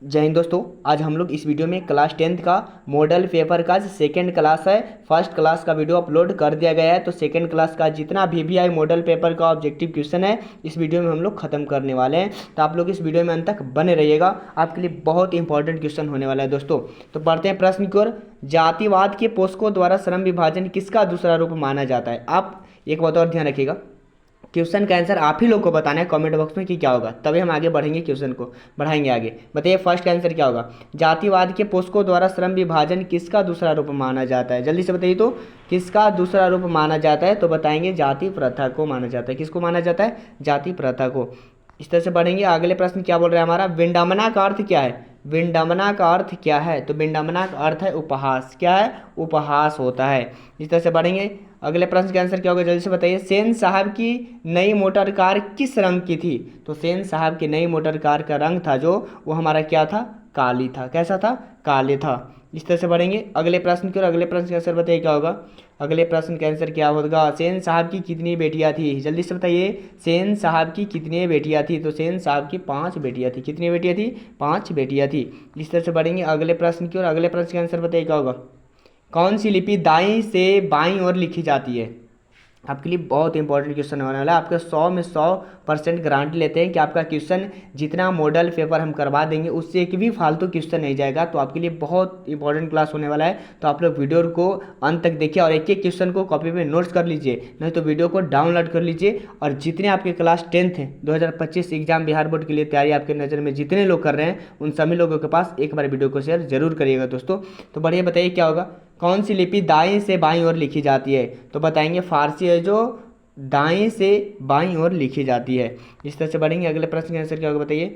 जय हिंद दोस्तों। आज हम लोग इस वीडियो में क्लास 10th का मॉडल पेपर का सेकेंड क्लास है। फर्स्ट क्लास का वीडियो अपलोड कर दिया गया है, तो सेकेंड क्लास का जितना VVI मॉडल पेपर का ऑब्जेक्टिव क्वेश्चन है इस वीडियो में हम लोग खत्म करने वाले हैं। तो आप लोग इस वीडियो में अंत तक बने रहिएगा, आपके लिए बहुत इंपॉर्टेंट क्वेश्चन होने वाला है दोस्तों। तो पढ़ते हैं प्रश्न की ओर। जातिवाद के पोषकों द्वारा श्रम विभाजन किसका दूसरा रूप माना जाता है? आप एक बात और ध्यान रखिएगा, क्वेश्चन का आंसर आप ही लोग को बताना है कमेंट बॉक्स में कि क्या होगा, तभी हम आगे बढ़ेंगे, क्वेश्चन को बढ़ाएंगे आगे। बताइए फर्स्ट का आंसर क्या होगा। जातिवाद के पोषकों द्वारा श्रम विभाजन किसका दूसरा रूप माना जाता है? जल्दी से बताइए तो, किसका दूसरा रूप माना जाता है? तो बताएंगे जाति प्रथा को माना जाता है। किसको माना जाता है? जाति प्रथा को। इस तरह से बढ़ेंगे। अगले प्रश्न क्या बोल रहा है हमारा, विडंबना का अर्थ क्या है? विडंबना का अर्थ क्या है? तो विडंबना का अर्थ है उपहास। क्या है? उपहास होता है। इस तरह से बढ़ेंगे। अगले प्रश्न का आंसर क्या होगा, जल्दी से बताइए। सेन साहब की नई मोटर कार किस रंग की थी? तो सेन साहब की नई मोटर कार का रंग था जो, वो हमारा क्या था? काली था। कैसा था? काले था। इस तरह से बढ़ेंगे अगले प्रश्न की ओर। अगले प्रश्न का आंसर बताइए क्या होगा। अगले प्रश्न का आंसर क्या होगा। सेन साहब की कितनी बेटियां थी? जल्दी से बताइए। सेन साहब की कितनी बेटियां थी? तो सेन साहब की 5 बेटियां थी। कितनी बेटियां थी? 5 बेटियां थी। इस तरह से बढ़ेंगे अगले प्रश्न की ओर। अगले प्रश्न का आंसर बताइए क्या होगा। कौन सी लिपि दाईं से बाईं ओर लिखी जाती है? आपके लिए बहुत इंपॉर्टेंट क्वेश्चन होने वाला है। आपके 100 में 100% गारंटी लेते हैं कि आपका क्वेश्चन जितना मॉडल पेपर हम करवा देंगे उससे एक भी फालतू क्वेश्चन नहीं जाएगा। तो आपके लिए बहुत इंपॉर्टेंट क्लास होने वाला है। तो आप लोग वीडियो को अंत तक देखिए और एक एक क्वेश्चन को कॉपी पे नोट्स कर लीजिए, नहीं तो वीडियो को डाउनलोड कर लीजिए। और जितने आपके क्लास 10th हैं 2025 एग्जाम बिहार बोर्ड के लिए तैयारी आपके नज़र में जितने लोग कर रहे हैं उन सभी लोगों के पास एक बार वीडियो को शेयर जरूर करिएगा दोस्तों। तो बढ़िया बताइए क्या होगा। कौन सी लिपि दाएं से बाईं ओर लिखी जाती है? तो बताएंगे फारसी है जो दाएं से बाईं ओर लिखी जाती है। इस तरह से बढ़ेंगे अगले प्रश्न का आंसर क्या होगा बताइए।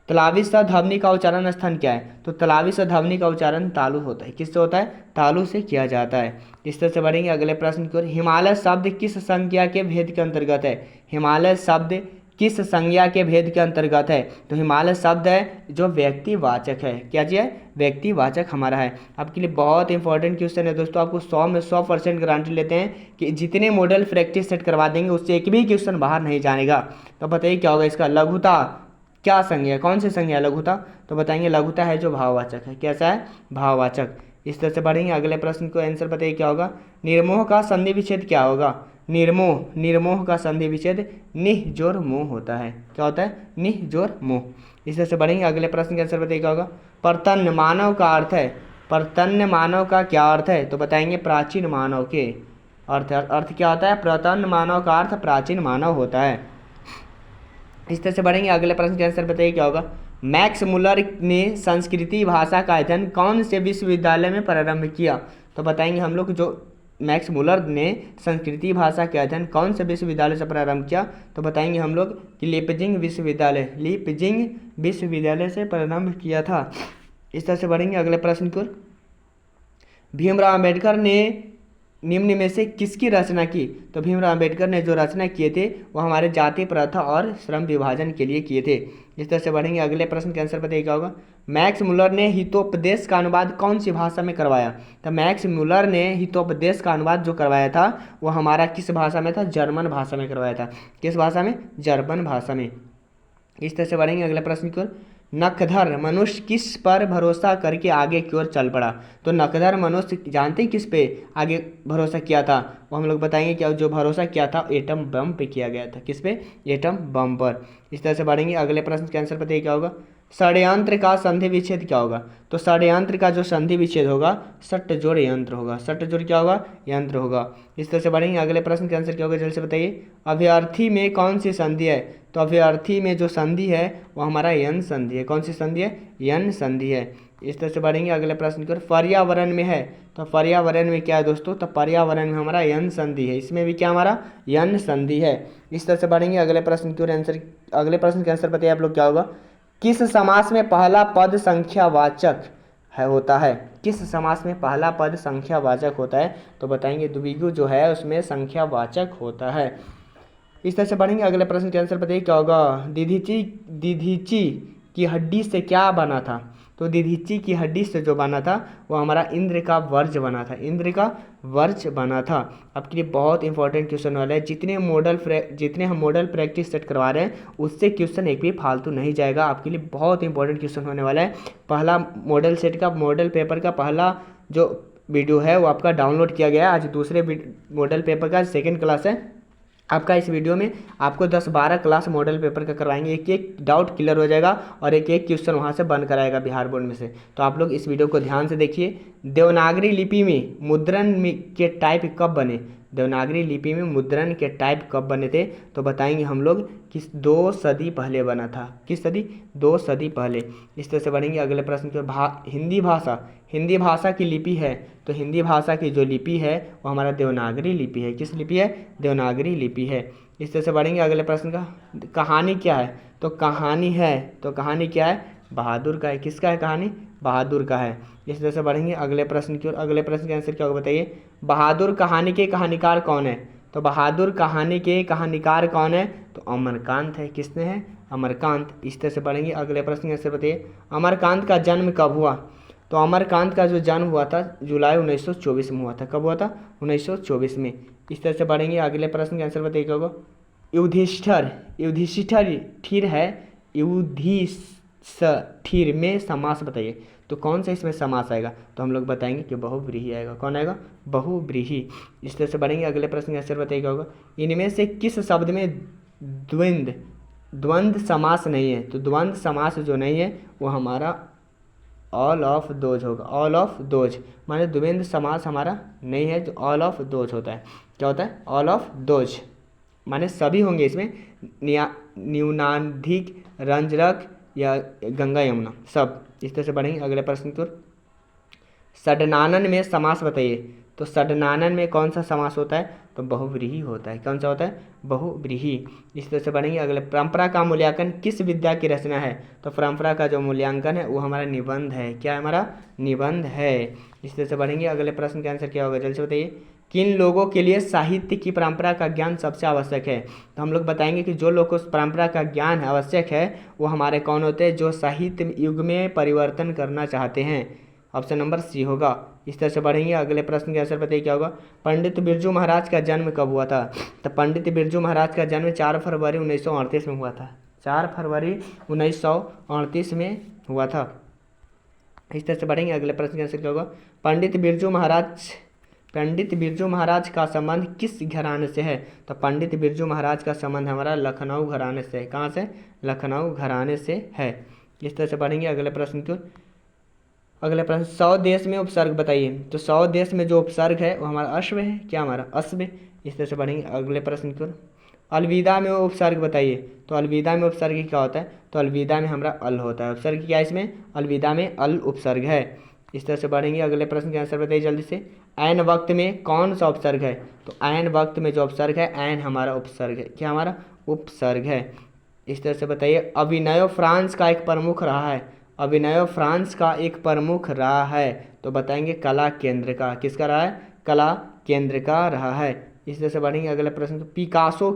तलावी स ध्वनि का उच्चारण स्थान क्या है? तो तलावी स ध्वनि का उच्चारण तालु होता है। किससे होता है? तालु से किया जाता है। इस तरह से बढ़ेंगे अगले प्रश्न की ओर। हिमालय शब्द किस संज्ञा के भेद के अंतर्गत है? हिमालय शब्द किस संज्ञा के भेद के अंतर्गत है? तो हिमालय शब्द है जो व्यक्तिवाचक है। क्या चीज़ है? व्यक्तिवाचक हमारा है। आपके लिए बहुत इंपॉर्टेंट क्वेश्चन है दोस्तों। आपको 100 में 100% गारंटी लेते हैं कि जितने मॉडल प्रैक्टिस सेट करवा देंगे उससे एक भी क्वेश्चन बाहर नहीं जानेगा। तो बताइए क्या होगा इसका। लघुता क्या संज्ञा, कौन सी संज्ञा लघुता? तो बताएंगे लघुता है जो भाववाचक है। कैसा है? भाववाचक। इस तरह से बढ़ेंगे अगले प्रश्न को आंसर बताइए क्या होगा। निर्मोह का संधि विच्छेद क्या होगा? निर्मोह का संधि विच्छेद निह जोर मोह होता है। क्या होता है? निह जोर मोह। इस तरह से बढ़ेंगे अगले प्रश्न का आंसर बताइए क्या होगा। प्रतन्न मानव का अर्थ है। प्रतन्न मानव का क्या अर्थ है? तो बताएंगे प्राचीन मानव के अर्थ क्या होता है? प्रतन्न मानव का अर्थ प्राचीन मानव होता है। इस तरह से बढ़ेंगे अगले प्रश्न का आंसर बताइए क्या होगा। मैक्स मुलर ने संस्कृति भाषा का अध्ययन कौन से विश्वविद्यालय में प्रारंभ किया? तो बताएंगे हम लोग जो मैक्स मुलर ने संस्कृति भाषा के अध्ययन कौन से विश्वविद्यालय से प्रारंभ किया? तो बताएंगे हम लोग कि लीपजिंग विश्वविद्यालय से प्रारंभ किया था। इस तरह से बढ़ेंगे अगले प्रश्न को। भीमराव अम्बेडकर ने निम्न में से किसकी रचना की? तो भीमराव अम्बेडकर ने जो रचना किए थे वो हमारे जाति प्रथा और श्रम विभाजन के लिए किए थे। इस तरह से बढ़ेंगे अगले प्रश्न का आंसर बताइए क्या होगा। मैक्स मुलर ने हितोपदेश का अनुवाद कौन सी भाषा में करवाया? तो मैक्स मुलर ने हितोपदेश का अनुवाद जो करवाया था वो हमारा किस भाषा में था? जर्मन भाषा में करवाया था। किस भाषा में? जर्मन भाषा में। इस तरह से बढ़ेंगे अगले प्रश्न की ओर। नखधर मनुष्य किस पर भरोसा करके आगे की ओर चल पड़ा? तो नखधर मनुष्य जानते हैं किस पे आगे भरोसा किया था? वो हम लोग बताएंगे क्या जो भरोसा किया था एटम बम पे किया गया था। किस पे? एटम बम पर। इस तरह से बढ़ेंगे अगले प्रश्न के आंसर बताइए क्या होगा। षड्यंत्र का संधि विच्छेद क्या होगा? तो षड्यंत्र का जो संधि विच्छेद होगा सट्ट जोड़ यंत्र होगा। सट्ट जोड़ क्या होगा? यंत्र होगा। इस तरह से बढ़ेंगे अगले प्रश्न के आंसर क्या होगा, जल्दी से बताइए। अभ्यर्थी में कौन सी संधि है? तो अभ्यर्थी में जो संधि है वो हमारा यन संधि है। कौन सी संधि है? यन संधि है। इस तरह से बढ़ेंगे अगले प्रश्न की ओर। पर्यावरण में है तो पर्यावरण में क्या है दोस्तों? तो पर्यावरण में हमारा यन संधि है। इसमें भी क्या हमारा? यन संधि है। इस तरह से बढ़ेंगे अगले प्रश्न की ओर। आंसर अगले प्रश्न का आंसर बताइए आप लोग क्या होगा। किस समास में पहला पद संख्यावाचक है होता है? किस समास में पहला पद संख्यावाचक होता है? तो बताएंगे द्विगु जो है उसमें संख्यावाचक होता है। इस तरह से बढ़ेंगे अगले प्रश्न के आंसर बताइए क्या होगा। दीधीची की हड्डी से क्या बना था? तो दधीचि की हड्डी से जो बना था वो हमारा इंद्र का वर्ज बना था, इंद्र का वर्ज बना था। आपके लिए बहुत इंपॉर्टेंट क्वेश्चन वाला है, जितने हम मॉडल प्रैक्टिस सेट करवा रहे हैं उससे क्वेश्चन एक भी फालतू नहीं जाएगा। आपके लिए बहुत इंपॉर्टेंट क्वेश्चन होने वाला है। पहला मॉडल सेट का मॉडल पेपर का पहला जो वीडियो है वो आपका डाउनलोड किया गया। आज दूसरे मॉडल पेपर का सेकेंड क्लास है आपका। इस वीडियो में आपको 10-12 क्लास मॉडल पेपर का करवाएंगे, एक एक डाउट क्लियर हो जाएगा और एक एक क्वेश्चन वहाँ से बन कराएगा बिहार बोर्ड में से। तो आप लोग इस वीडियो को ध्यान से देखिए। देवनागरी लिपि में मुद्रण के टाइप कब बने, देवनागरी लिपि में मुद्रण के टाइप कब बने थे, तो बताएंगे हम लोग किस 2 सदी पहले बना था। किस सदी? 2 सदी पहले। इस तरह से बढ़ेंगे अगले प्रश्न के। हिंदी भाषा की लिपि है, तो हिंदी भाषा की जो लिपि है वो हमारा देवनागरी लिपि है। किस लिपि है? देवनागरी लिपि है। इस तरह से बढ़ेंगे अगले प्रश्न का। कहानी क्या है, तो कहानी क्या है? बहादुर का है। किसका है कहानी? बहादुर का है। इस तरह से बढ़ेंगे अगले प्रश्न की ओर। अगले प्रश्न का आंसर क्या होगा बताइए। बहादुर कहानी के कहानीकार कौन है, तो बहादुर कहानी के कहानीकार कौन है, तो अमरकांत है। किसने है? अमरकांत। इस तरह से बढ़ेंगे अगले प्रश्न का आंसर बताइए। अमरकांत का जन्म कब हुआ, तो अमरकांत का जो जन्म हुआ था जुलाई 1924 में हुआ था। कब हुआ था? 1924 में। इस तरह से बढ़ेंगे अगले प्रश्न का आंसर बताइए क्या होगा। युधिष्ठिर है, युधिष्ठिर में समास बताइए, तो कौन सा इसमें समास आएगा, तो हम लोग बताएंगे कि बहुव्रीहि आएगा। कौन आएगा? बहुव्रीहि। इस तरह से बढ़ेंगे अगले प्रश्न का आंसर बताइए क्या होगा। इनमें से किस शब्द में द्वंद्व समास नहीं है, तो द्वंद्व समास जो नहीं है वो हमारा ऑल ऑफ दोज होगा। ऑल ऑफ दोज माने द्वंद्व समास हमारा नहीं है, जो ऑल ऑफ दोज होता है। क्या होता है? ऑल ऑफ दोज माने सभी होंगे इसमें, न्यूनाधिक, रंजक या गंगा यमुना सब। इस तरह से बढ़ेंगे अगले प्रश्न की ओर। षडनानन में समास बताइए, तो षडनानन में कौन सा समास होता है, तो बहुव्रीहि होता है। कौन सा होता है? बहुव्रीहि। इस तरह से बढ़ेंगे अगले। परंपरा का मूल्यांकन किस विद्या की रचना है, तो परंपरा का जो मूल्यांकन है वो हमारा निबंध है। क्या है? हमारा निबंध है। इस तरह से बढ़ेंगे अगले प्रश्न का आंसर क्या होगा, जल्दी से बताइए। किन लोगों के लिए साहित्य की परंपरा का ज्ञान सबसे आवश्यक है, तो हम लोग बताएंगे कि जो लोग को परंपरा का ज्ञान आवश्यक है वो हमारे कौन होते हैं, जो साहित्य युग में परिवर्तन करना चाहते हैं। ऑप्शन नंबर सी होगा। इस तरह से बढ़ेंगे अगले प्रश्न के आंसर बताइए क्या होगा। पंडित बिरजू महाराज का जन्म कब हुआ था, तो पंडित बिरजू महाराज का जन्म 4 फरवरी 1938 में हुआ था। 4 फरवरी 1938 में हुआ था। इस तरह से बढ़ेंगे अगले प्रश्न का आंसर क्या होगा। पंडित बिरजू महाराज का संबंध किस घराने से है, तो पंडित बिरजू महाराज का संबंध हमारा लखनऊ घराने से है। कहाँ से? लखनऊ घराने से है। इस तरह से बढ़ेंगे अगले प्रश्न की ओर। अगले प्रश्न 100 देश में उपसर्ग बताइए, तो 100 देश में जो उपसर्ग है वो हमारा अश्व है। क्या? हमारा अश्व। इस तरह से बढ़ेंगे अगले प्रश्न की ओर। अलविदा में उपसर्ग बताइए, तो अलविदा में उपसर्ग क्या होता है, तो अलविदा में हमारा अल होता है। उपसर्ग क्या है इसमें? अलविदा में अल उपसर्ग है। इस तरह से बढ़ेंगे अगले प्रश्न के आंसर बताइए जल्दी से। ऐन वक्त में कौन सा उपसर्ग है, तो ऐन वक्त में जो उपसर्ग है ऐन हमारा उपसर्ग है। क्या? हमारा उपसर्ग है। इस तरह से बताइए। अभिनव फ्रांस का एक प्रमुख रहा है, अभिनव फ्रांस का एक प्रमुख रहा है, तो बताएंगे कला केंद्र का। किसका रहा है? कला केंद्र का रहा है। इस तरह से बढ़ेंगे अगले प्रश्न। पिकासो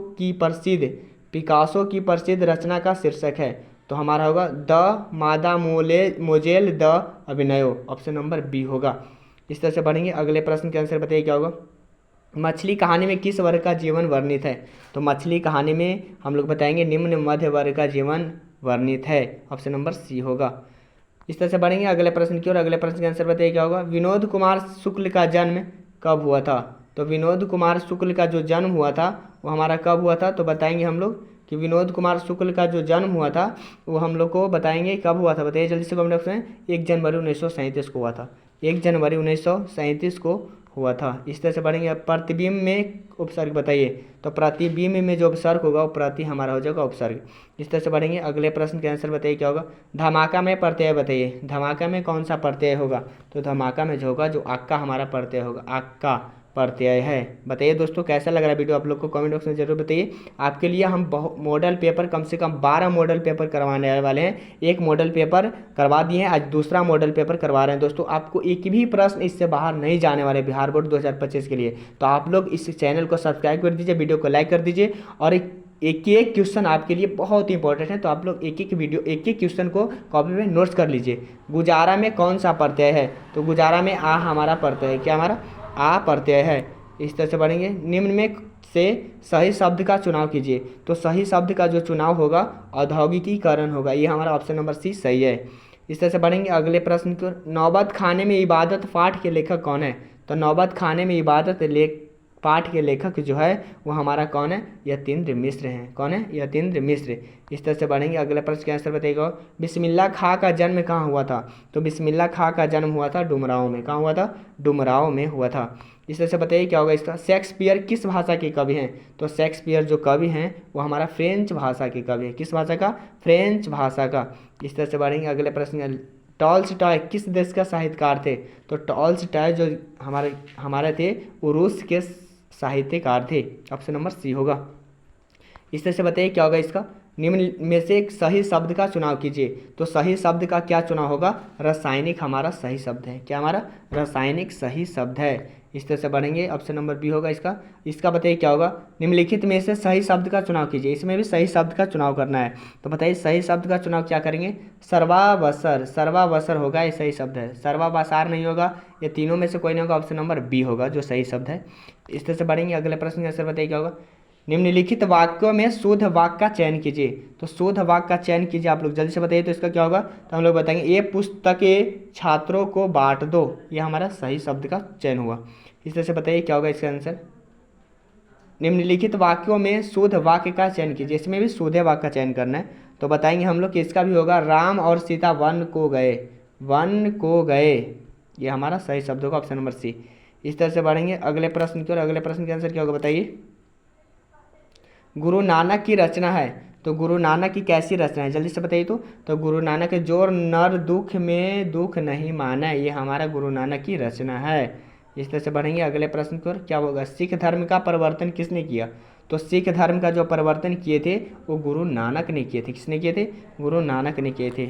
की प्रसिद्ध रचना का शीर्षक है, तो हमारा होगा द मादा मोजेल द अभिनव। ऑप्शन नंबर बी होगा। इस तरह से बढ़ेंगे अगले प्रश्न के आंसर बताइए क्या होगा। मछली कहानी में किस वर्ग का जीवन वर्णित है, तो मछली कहानी में हम लोग बताएंगे निम्न मध्य वर्ग का जीवन वर्णित है। ऑप्शन नंबर सी होगा। इस तरह से बढ़ेंगे अगले प्रश्न की ओर। अगले प्रश्न का आंसर बताइए क्या होगा। विनोद कुमार शुक्ल का जन्म कब हुआ था, तो विनोद कुमार शुक्ल का जो जन्म हुआ था वो हमारा कब हुआ था, तो बताएंगे हम लोग कि विनोद कुमार शुक्ल का जो जन्म हुआ था वो हम लोग को बताएंगे कब हुआ था। बताइए जल्दी से कमेंट बॉक्स में। 1 जनवरी 1937 को हुआ था। 1 जनवरी 1937 को हुआ था। इस तरह से बढ़ेंगे। प्रतिबिंब में उपसर्ग बताइए, तो प्रतिबिंब में जो उपसर्ग होगा वो प्रति हमारा हो जाएगा उपसर्ग। इस तरह से बढ़ेंगे अगले प्रश्न के आंसर बताइए क्या होगा। धमाका में प्रत्यय बताइए, धमाका में कौन सा प्रत्यय होगा, तो धमाका में जो होगा जो आक्का हमारा प्रत्यय होगा, आक्का प्रत्यय है। बताइए दोस्तों कैसा लग रहा है वीडियो, आप लोग को कमेंट बॉक्स में जरूर बताइए। आपके लिए हम मॉडल पेपर कम से कम 12 मॉडल पेपर करवाने वाले हैं। एक मॉडल पेपर करवा दिए हैं, आज दूसरा मॉडल पेपर करवा रहे हैं दोस्तों। आपको एक भी प्रश्न इससे बाहर नहीं जाने वाले बिहार बोर्ड 2025 के लिए। तो आप लोग इस चैनल को सब्सक्राइब कर दीजिए, वीडियो को लाइक कर दीजिए और एक एक एक क्वेश्चन आपके लिए बहुत इंपॉर्टेंट है, तो आप लोग एक एक वीडियो एक एक क्वेश्चन को कॉपी में नोट्स कर लीजिए। गुजारा में कौन सा प्रत्यय है? तो गुजारा में आ हमारा प्रत्यय है, क्या हमारा आ प्रत्यय है। इस तरह से बढ़ेंगे। निम्न में से सही शब्द का चुनाव कीजिए। तो सही शब्द का जो चुनाव होगा औद्योगिकीकरण होगा, ये हमारा ऑप्शन नंबर सी सही है। इस तरह से बढ़ेंगे अगले प्रश्न को। नौबत खाने में इबादत पाठ के लेखक कौन है? तो नौबत खाने में इबादत पाठ के लेखक जो है वो हमारा कौन है? यतीन्द्र मिश्र हैं। कौन है? यतीन्द्र मिश्र। इस तरह से बढ़ेंगे अगले प्रश्न का आंसर बताइएगा। बिस्मिल्लाह खां का जन्म कहाँ हुआ था? तो बिस्मिल्लाह खां का जन्म हुआ था डुमरांव में। कहाँ हुआ था? डुमरांव में हुआ था। इस तरह से बताइए क्या होगा इसका। शेक्सपियर किस भाषा के कवि हैं? तो शेक्सपियर जो कवि हैं वो हमारा फ्रेंच भाषा के कवि है। किस भाषा का? फ्रेंच भाषा का। इस तरह से बढ़ेंगे अगले प्रश्न। टॉल्स्टॉय किस देश का साहित्यकार थे? तो टॉल्स्टॉय जो हमारे थे वो रूस के साहित्यकार थे। ऑप्शन नंबर सी होगा। इस तरह से बताइए क्या होगा इसका। निम्न में से एक सही शब्द का चुनाव कीजिए। तो सही शब्द का क्या चुनाव होगा? रासायनिक हमारा सही शब्द है। क्या हमारा? रासायनिक सही शब्द है। इस तरह से बढ़ेंगे ऑप्शन नंबर बी होगा इसका। इसका बताइए क्या होगा। निम्नलिखित में से सही शब्द का चुनाव कीजिए। इसमें भी सही शब्द का चुनाव करना है। तो बताइए सही शब्द का चुनाव क्या करेंगे। सर्वावसर, सर्वावसर होगा, ये सही शब्द है। सर्वावसार नहीं होगा, ये तीनों में से कोई नहीं होगा। ऑप्शन नंबर बी होगा जो सही शब्द है। इस तरह से बढ़ेंगे अगले प्रश्न का आंसर बताइए क्या होगा। निम्नलिखित वाक्यों में शुद्ध वाक्य का चयन कीजिए। तो शुद्ध वाक्य का चयन कीजिए, आप लोग जल्दी से बताइए। तो इसका क्या होगा। तो हम लोग बताएंगे ये पुस्तकें छात्रों को बांट दो, ये हमारा सही शब्द का चयन हुआ। इस तरह से बताइए क्या होगा इसका आंसर। निम्नलिखित वाक्यों में शुद्ध वाक्य का चयन कीजिए। इसमें भी शुद्ध वाक्य का चयन करना है। तो बताएंगे हम लोग कि इसका भी होगा राम और सीता वन को गए, वन को गए, ये हमारा सही शब्द होगा। Option number C. इस तरह से बढ़ेंगे अगले प्रश्न की ओर। अगले प्रश्न के आंसर क्या होगा बताइए। गुरु नानक की रचना है। तो गुरु नानक की कैसी रचना है, जल्दी से बताइए। तो गुरु नानक जोर नर दुख में दुख नहीं माने, ये हमारा गुरु नानक की रचना है। इस तरह से बढ़ेंगे अगले प्रश्न की ओर। क्या होगा। सिख धर्म का परिवर्तन किसने किया? तो सिख धर्म का जो परिवर्तन किए थे वो गुरु नानक ने किए थे। किसने किए थे? गुरु नानक ने किए थे।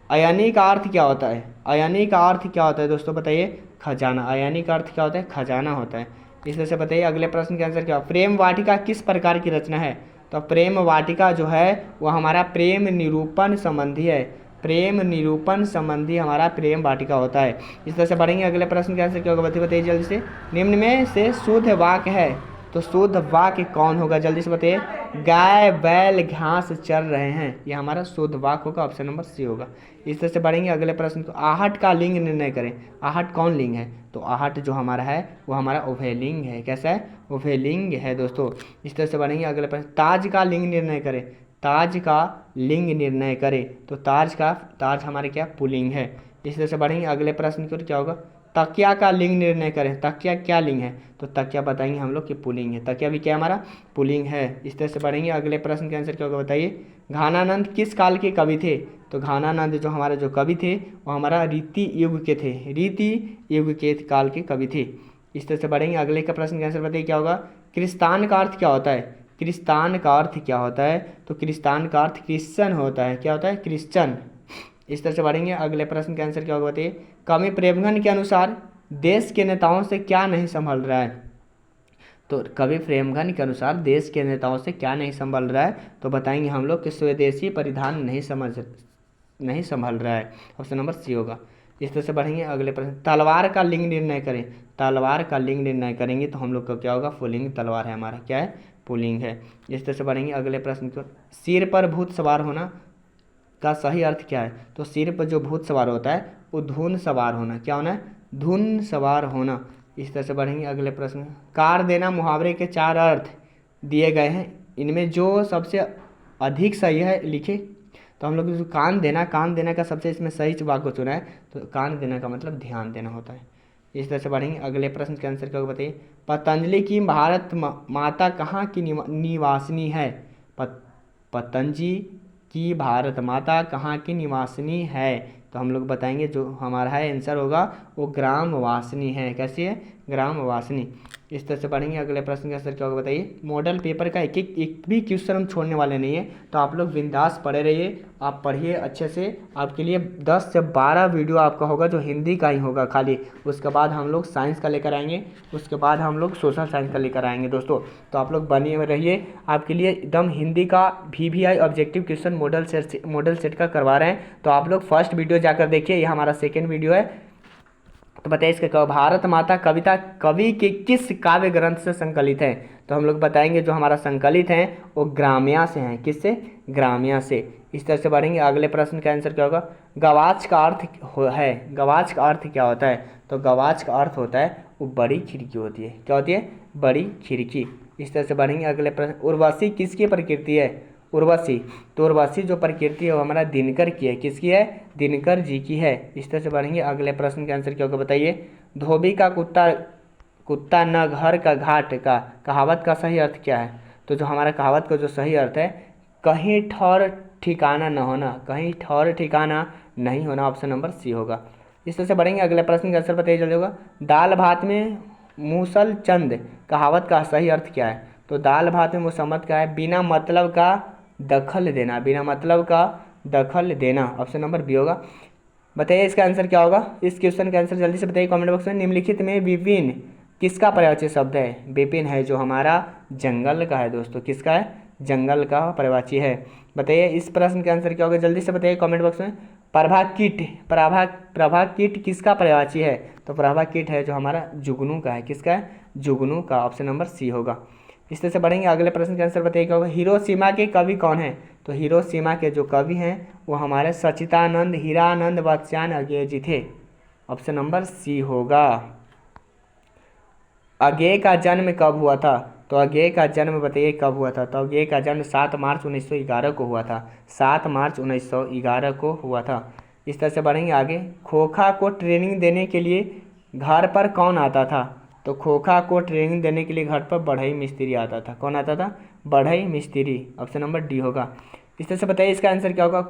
अयानी का अर्थ क्या होता है? अयानी का अर्थ क्या होता है दोस्तों बताइए। खजाना। अयानी का अर्थ क्या होता है? खजाना होता है। इस तरह से बताइए अगले प्रश्न के आंसर क्या। प्रेम वाटिका किस प्रकार की रचना है? तो प्रेम वाटिका जो है वो हमारा प्रेम निरूपण संबंधी है। प्रेम निरूपण संबंधी हमारा प्रेम वाटिका होता है। इस तरह से बढ़ेंगे अगले प्रश्न के आंसर क्या होगा बताइए जल्दी से। निम्न में से शुद्ध वाक्य है। तो शुद्ध वाक्य कौन होगा, जल्दी से बताइए। गाय बैल घास चर रहे हैं, ये हमारा शुद्ध वाक्य होगा। ऑप्शन नंबर सी होगा। इस तरह से बढ़ेंगे अगले प्रश्न को। आहट का लिंग निर्णय करें। आहट कौन लिंग है? तो आहट जो हमारा है वो हमारा उभयलिंग है। कैसा है? उभयलिंग है दोस्तों। इस तरह से बढ़ेंगे अगले प्रश्न। ताज का लिंग निर्णय करें। ताज का लिंग निर्णय करें। तो ताज हमारे क्या पुल्लिंग है। इस तरह से बढ़ेंगे अगले प्रश्न की। क्या होगा। तकिया का लिंग निर्णय करें। तकिया क्या लिंग है? तो तकिया बताएंगे हम लोग कि पुल्लिंग है। तकिया भी क्या हमारा पुल्लिंग है। इस तरह से बढ़ेंगे अगले प्रश्न के आंसर क्या होगा बताइए। घानानंद किस काल के कवि थे? तो घानानंद जो हमारा जो कवि थे वो हमारा रीति युग के थे। रीति युग के काल के कवि थे। इस तरह से बढ़ेंगे अगले का प्रश्न का आंसर बताइए क्या होगा। क्रिस्तान का अर्थ क्या होता है? क्रिस्तान का अर्थ क्या होता है? तो क्रिस्तान का अर्थ क्रिश्चियन होता है। क्या होता है? क्रिश्चियन। इस तरह से बढ़ेंगे अगले प्रश्न का आंसर क्या होगा बताइए। कवि प्रेमगन के अनुसार देश के नेताओं से क्या नहीं संभल रहा है? तो कवि प्रेमगन के अनुसार देश के नेताओं से क्या नहीं संभल रहा है? तो बताएंगे हम लोग कि स्वदेशी परिधान नहीं संभल रहा है। ऑप्शन नंबर सी होगा। इस तरह से बढ़ेंगे अगले प्रश्न। तलवार का लिंग निर्णय करें। तलवार का लिंग निर्णय करेंगे तो हम लोग का क्या होगा। पुल्लिंग तलवार है हमारा। क्या है? पुल्लिंग है। इस तरह से बढ़ेंगे अगले प्रश्न की ओर। सिर पर भूत सवार होना का सही अर्थ क्या है? तो सिर पर जो भूत सवार होता है वो धुन सवार होना। क्या होना है? धुन सवार होना। इस तरह से बढ़ेंगे अगले प्रश्न। कार देना मुहावरे के 4 अर्थ दिए गए हैं, इनमें जो सबसे अधिक सही है लिखे। तो हम लोग जो कान देना का सबसे इसमें सही वाक्य चुना है। तो कान देना का मतलब ध्यान देना होता है। इस तरह से बढ़ेंगे अगले प्रश्न के आंसर क्या बताइए। पतंजलि की भारत माता कहाँ की निवासिनी है? पतंजलि की भारत माता कहाँ की निवासिनी है? तो हम लोग बताएंगे जो हमारा है आंसर होगा वो ग्राम वासनी है। कैसी है? ग्राम वासनी। इस तरह से पढ़ेंगे। अगले प्रश्न का आंसर क्या होगा बताइए। मॉडल पेपर का एक भी क्वेश्चन हम छोड़ने वाले नहीं है, तो आप लोग बिंदास पढ़े रहिए, आप पढ़िए अच्छे से। आपके लिए 10 से 12 वीडियो आपका होगा जो हिंदी का ही होगा खाली। उसके बाद हम लोग साइंस का लेकर आएंगे, उसके बाद हम लोग सोशल साइंस का लेकर आएंगे दोस्तों। तो आप लोग बने रहिए, आपके लिए एकदम हिंदी का VVI objective question model set का करवा रहे हैं। तो आप लोग फर्स्ट वीडियो जाकर देखिए, यह हमारा सेकेंड वीडियो है। तो बताइए इसका भारत माता कविता कवि के किस काव्य ग्रंथ से संकलित है? तो हम लोग बताएंगे जो हमारा संकलित है वो ग्राम्या से हैं। किससे? ग्राम्या से। इस तरह से बढ़ेंगे। अगले प्रश्न का आंसर क्या होगा। गवाच का अर्थ है, गवाच का अर्थ क्या होता है? तो गवाच का अर्थ होता है वो बड़ी खिड़की होती है। क्या होती है? बड़ी खिड़की। इस तरह से बढ़ेंगे। अगले प्रश्न, उर्वशी किसकी प्रकृति है? उर्वशी, तो उर्वशी जो प्रकृति है वो हमारा दिनकर की है। किसकी है? दिनकर जी की है। इस तरह से बढ़ेंगे। अगले प्रश्न का आंसर क्या होगा बताइए। धोबी का कुत्ता न घर का घाट का कहावत का सही अर्थ क्या है? तो जो हमारा कहावत का जो सही अर्थ है, कहीं ठौर ठिकाना न होना, कहीं ठौर ठिकाना नहीं होना, ऑप्शन नंबर सी होगा। इस तरह से बढ़ेंगे। अगले प्रश्न का आंसर बताइए जल्दी होगा। दाल भात में मूसल चंद कहावत का सही अर्थ क्या है? तो दाल भात में मुसम्मत का है बिना मतलब का दखल देना, बिना मतलब का दखल देना, ऑप्शन नंबर बी होगा। बताइए इसका आंसर क्या होगा। इस क्वेश्चन का आंसर जल्दी से बताइए कमेंट बॉक्स में। निम्नलिखित में विपिन किसका पर्यायवाची शब्द है? विपिन है जो हमारा जंगल का है दोस्तों। किसका है? जंगल का पर्यायवाची है। बताइए इस प्रश्न का आंसर क्या होगा, जल्दी से बताइए कमेंट बॉक्स में। प्रभा कीट किसका पर्यायवाची है? तो प्रभा कीट है जो हमारा जुगनू का है। किसका है? जुगनू का, ऑप्शन नंबर सी होगा। इस तरह से बढ़ेंगे। अगले प्रश्न का आंसर बताइए क्या होगा। हिरोशिमा के कवि कौन है? तो हिरोशिमा के जो कवि हैं वो हमारे सचिदानंद हीरानंद बच्चन अज्ञेय जी थे, ऑप्शन नंबर सी होगा। अज्ञेय का जन्म कब हुआ था? तो अज्ञेय का जन्म बताइए कब हुआ था? तो अज्ञेय का जन्म 7 मार्च 1911 को हुआ था। 7 मार्च 1911 को हुआ था। इस तरह से बढ़ेंगे आगे। खोखा को ट्रेनिंग देने के लिए घर पर कौन आता था? तो खोखा को ट्रेनिंग देने के लिए घर पर बढ़ई मिस्त्री आता था। कौन आता था? बढ़ई मिस्त्री, ऑप्शन नंबर डी होगा। इस तरह से बताइए इसका आंसर क्या होगा।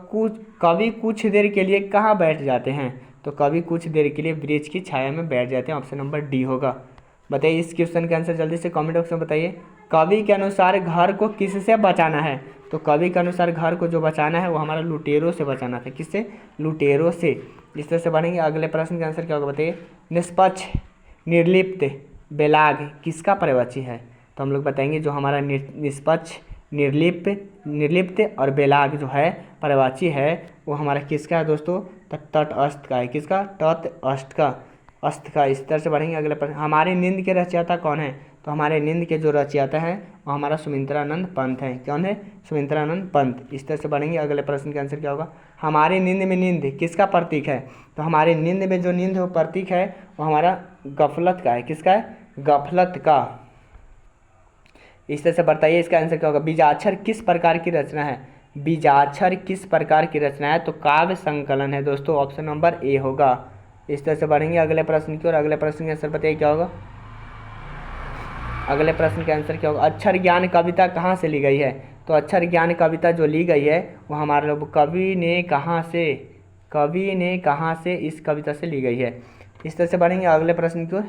कवि कुछ देर के लिए कहाँ बैठ जाते हैं? तो कवि कुछ देर के लिए वृक्ष की छाया में बैठ जाते हैं, ऑप्शन नंबर डी होगा। बताइए इस क्वेश्चन का आंसर जल्दी से कमेंट बॉक्स में बताइए। कवि के अनुसार घर को किससे बचाना है? तो कवि के अनुसार घर को जो बचाना है वो हमारा लुटेरों से बचाना था। किससे? लुटेरों से। इस तरह से बढ़ेंगे। अगले प्रश्न का आंसर क्या होगा बताइए। निष्पक्ष निर्लिप्त बेलाग किसका पर्यायवाची है? तो हम लोग बताएंगे जो हमारा निष्पक्ष निर्लिप्त और बेलाग जो है पर्यायवाची है वो हमारा किसका है दोस्तों? तटस्थ का है। किसका? तटस्थ का, अस्त का। इस तरह से बढ़ेंगे। अगले प्रश्न, हमारे नींद के रचयिता कौन है? तो हमारे नींद के जो रचयिता हैं वो हमारा सुमित्रानंद पंत है। कौन है? सुमित्रानंद पंत। इस तरह से बढ़ेंगे। अगले प्रश्न का आंसर क्या होगा। हमारी नींद में नींद किसका प्रतीक है? तो हमारे नींद में जो नींद है वो प्रतीक है वो हमारा गफलत का है। किसका है? गफलत का। इस तरह से बताइए इसका आंसर क्या होगा। बीजाक्षर किस प्रकार की रचना है? बीजाक्षर किस प्रकार की रचना है? तो काव्य संकलन है दोस्तों, ऑप्शन नंबर ए होगा। इस तरह से बढ़ेंगे अगले प्रश्न की ओर। अगले प्रश्न का आंसर बताइए क्या होगा। अगले प्रश्न का आंसर क्या होगा। अक्षर ज्ञान कविता कहाँ से ली गई है? तो अक्षर ज्ञान कविता जो ली गई है वो हमारे लोग कवि ने कहाँ से इस कविता से ली गई है। इस तरह से बढ़ेंगे अगले प्रश्न की ओर।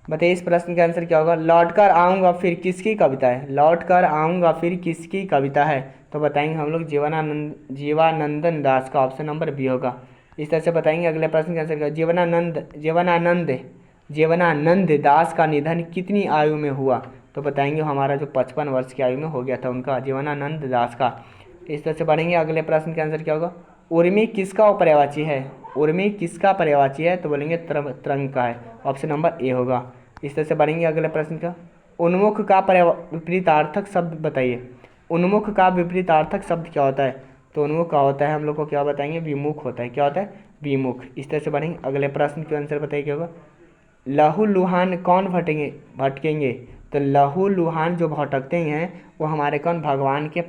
बताइए इस प्रश्न का आंसर क्या होगा। लौट कर आऊँगा फिर किसकी कविता है? लौट कर आऊँगा फिर किसकी कविता है? तो बताएंगे हम लोग जीवनानंदन दास का, ऑप्शन नंबर बी होगा। इस तरह से बताएंगे अगले प्रश्न का आंसर क्या। जीवनानंद दास का निधन कितनी आयु में हुआ? तो बताएंगे हमारा जो 55 वर्ष की आयु में हो गया था उनका, जीवनानंद दास का। इस तरह से बढ़ेंगे अगले प्रश्न का आंसर क्या होगा। उर्मी किसका पर्यायवाची है? उर्मी किसका पर्यायवाची है? तो बोलेंगे तरंग का है, ऑप्शन नंबर ए होगा। इस तरह से बढ़ेंगे अगले प्रश्न का। उन्मुख का विपरीतार्थक शब्द बताइए। उन्मुख का विपरीतार्थक शब्द क्या होता है? तो उन्मुख का होता है हम लोग को क्या बताएंगे, विमुख होता है। क्या होता है? विमुख। इस तरह से बढ़ेंगे अगले प्रश्न के आंसर बताइए क्या होगा। लहू लुहान कौन भटकेंगे? तो लहू लुहान जो भटकते हैं वो हमारे कौन? भगवान के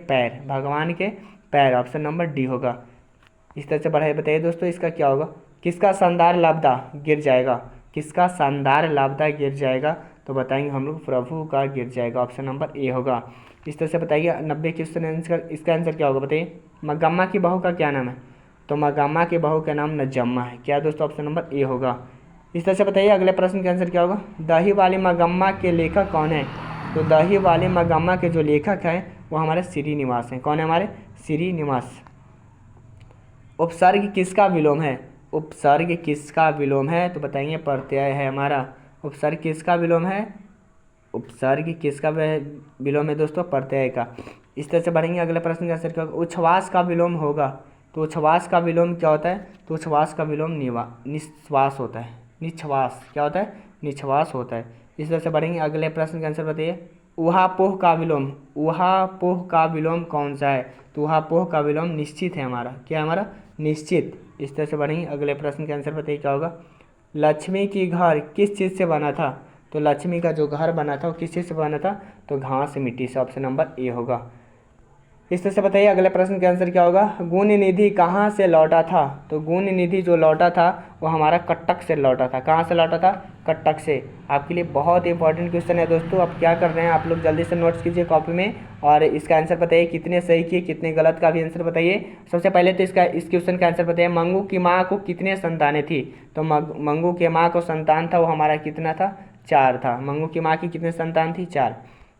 पैर, ऑप्शन नंबर डी होगा। इस तरह से बढ़ाइए बताइए दोस्तों इसका क्या होगा। किसका शानदार लापता गिर जाएगा? किसका शानदार लापता गिर जाएगा? तो बताएंगे हम लोग प्रभु का गिर जाएगा, ऑप्शन नंबर ए होगा। इस तरह से बताइए 90 क्वेश्चन आंसर, इसका आंसर क्या होगा बताइए। मगम्मा की बहू का क्या नाम है? तो तो मगम्मा की बहू का नाम नजम्मा है। क्या दोस्तों, ऑप्शन नंबर ए होगा। इस तरह से बताइए अगले प्रश्न का आंसर क्या होगा। दही वाली मगम्मा के लेखक कौन है। तो दही वाली मगम्मा के जो लेखक हैं वो हमारे श्रीनिवास हैं। कौन है हमारे, श्रीनिवास। उपसर्ग किसका विलोम है। उपसर्ग किसका विलोम है, तो बताएंगे प्रत्यय है हमारा। उपसर्ग किसका विलोम है, उपसर्ग किसका विलोम है दोस्तों, प्रत्यय का। इस तरह से बढ़ेंगे अगले प्रश्न का आंसर क्या होगा। उच्छ्वास का विलोम होगा। तो उच्छ्वास का विलोम क्या होता है, तो उच्छ्वास का विलोम निश्वास होता है। निश्वास क्या होता है, निश्वास होता है। इस तरह से बढ़ेंगे अगले प्रश्न का आंसर बताइए। ऊहापोह का विलोम, ऊहापोह का विलोम कौन सा है। तो ऊहापोह का विलोम निश्चित है हमारा। क्या है हमारा, निश्चित। इस तरह से बढ़ेंगे अगले प्रश्न का आंसर बताइए क्या होगा। लक्ष्मी की घर किस चीज़ से बना था। तो लक्ष्मी का जो घर बना था वो किस चीज़ से बना था, तो घास मिट्टी से। ऑप्शन नंबर ए होगा। इस तरह से बताइए अगले प्रश्न का आंसर क्या होगा। गुण निधि कहाँ से लौटा था। तो गुण निधि जो लौटा था वो हमारा कटक से लौटा था। कहाँ से लौटा था, कटक से। आपके लिए बहुत इंपॉर्टेंट क्वेश्चन है दोस्तों। अब क्या कर रहे हैं आप लोग, जल्दी से नोट्स कीजिए कॉपी में और इसका आंसर बताइए कितने सही किए कितने गलत का भी आंसर बताइए। सबसे पहले तो इस क्वेश्चन का आंसर बताइए। मंगू की माँ को कितने संतानें थी। तो मंगू के माँ को संतान था वो हमारा कितना था, 4 था। मंगू की माँ की कितने संतान थी, 4।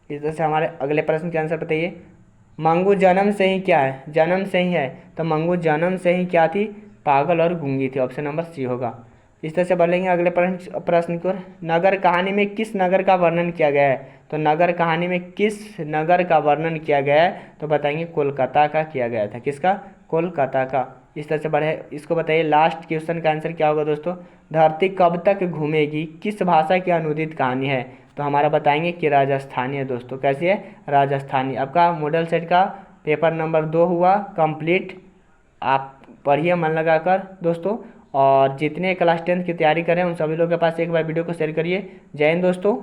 इस तरह से हमारे अगले प्रश्न के आंसर बताइए। मंगू जन्म से ही क्या है, जन्म से ही है। तो मंगू जन्म से ही क्या थी, पागल और गूंगी थी। ऑप्शन नंबर सी होगा। इस तरह से बढ़ेंगे अगले प्रश्न की ओर। नगर कहानी में किस नगर का वर्णन किया गया है। तो नगर कहानी में किस नगर का वर्णन किया गया है, तो बताएंगे कोलकाता का किया गया था। किसका, कोलकाता का। इस तरह से बढ़े, इसको बताइए लास्ट क्वेश्चन का आंसर क्या होगा दोस्तों। धरती कब तक घूमेगी किस भाषा की अनुदित कहानी है। तो हमारा बताएंगे कि राजस्थानी है दोस्तों। कैसी है, राजस्थानी। आपका मॉडल सेट का पेपर नंबर 2 हुआ कंप्लीट। आप पढ़िए मन लगाकर दोस्तों, और जितने क्लास 10 की तैयारी करें उन सभी लोगों के पास एक बार वीडियो को शेयर करिए। जय हिंद दोस्तों।